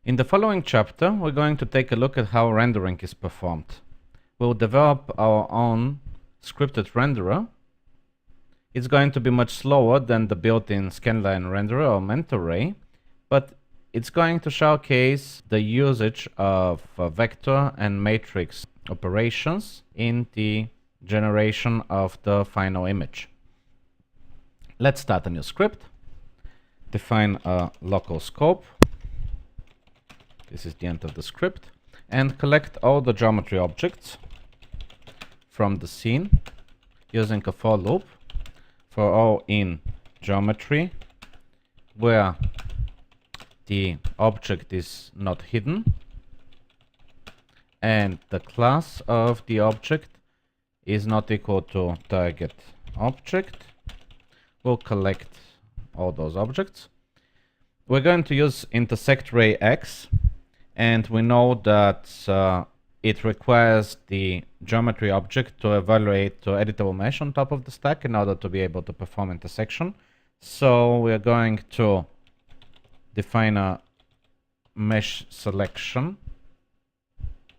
In the following chapter, we're going to take a look at how rendering is performed. We'll develop our own scripted renderer. It's going to be much slower than the built-in scanline renderer or MentorRay, but it's going to showcase the usage of vector and matrix operations in the generation of the final image. Let's start a new script. Define a local scope. This is the end of the script. And collect all the geometry objects from the scene using a for loop for all in geometry where the object is not hidden and the class of the object is not equal to target object. We'll collect all those objects. We're going to use intersect ray X, and we know that it requires the geometry object to evaluate to editable mesh on top of the stack in order to be able to perform intersection. So we're going to define a mesh selection,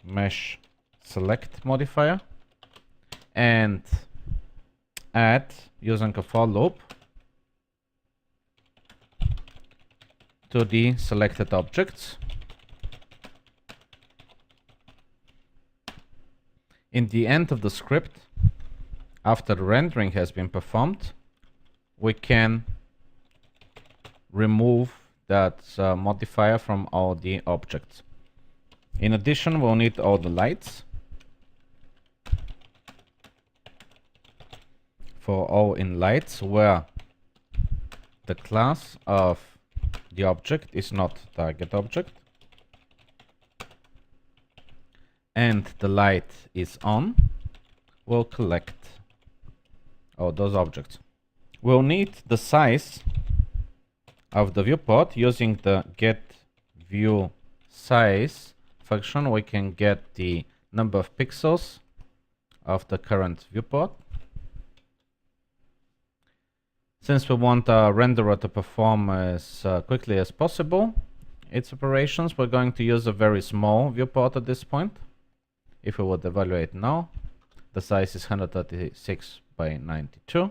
mesh select modifier, and add, using a for loop, to the selected objects. In the end of the script, after the rendering has been performed, we can remove that modifier from all the objects. In addition, we'll need all the lights for all in lights where the class of the object is not target object and the light is on. We'll collect all those objects. We'll need the size of the viewport. Using the getViewSize function, we can get the number of pixels of the current viewport. Since we want our renderer to perform as quickly as possible its operations, we're going to use a very small viewport at this point. If we would evaluate now, the size is 136 by 92.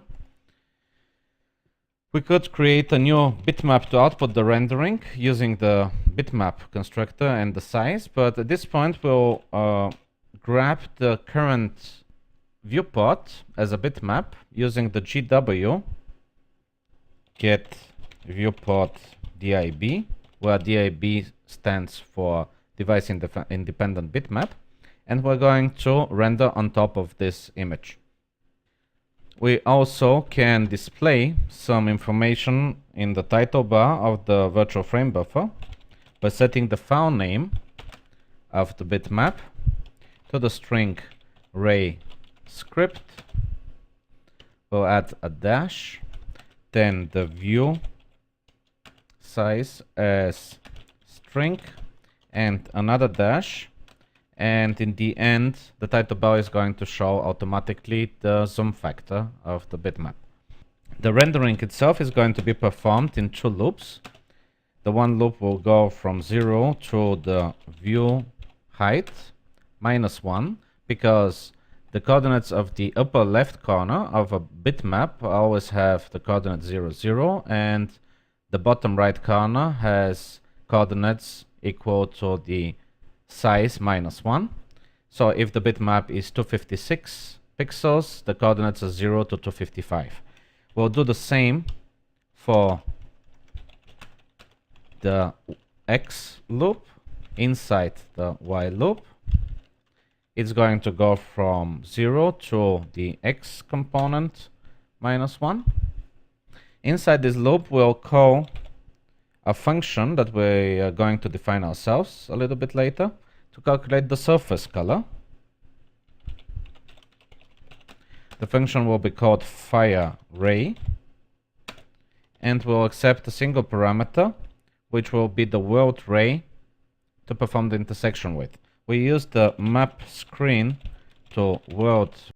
We could create a new bitmap to output the rendering using the bitmap constructor and the size, but at this point we'll grab the current viewport as a bitmap using the GW get viewport DIB, where DIB stands for device independent bitmap, and we're going to render on top of this image. We also can display some information in the title bar of the virtual frame buffer by setting the file name of the bitmap to the string ray script. We'll add a dash, then the view size as string and another dash, and in the end the title bar is going to show automatically the zoom factor of the bitmap. The rendering itself is going to be performed in two loops. The one loop will go from 0 to the view height -1, because the coordinates of the upper left corner of a bitmap always have the coordinate 0, 0, and the bottom right corner has coordinates equal to the size -1. So if the bitmap is 256 pixels, the coordinates are 0 to 255. We'll do the same for the X loop inside the Y loop. It's going to go from 0 to the X component -1. Inside this loop, we'll call a function that we are going to define ourselves a little bit later to calculate the surface color. The function will be called fireRay, and we'll accept a single parameter, which will be the world ray to perform the intersection with. We use the map screen to world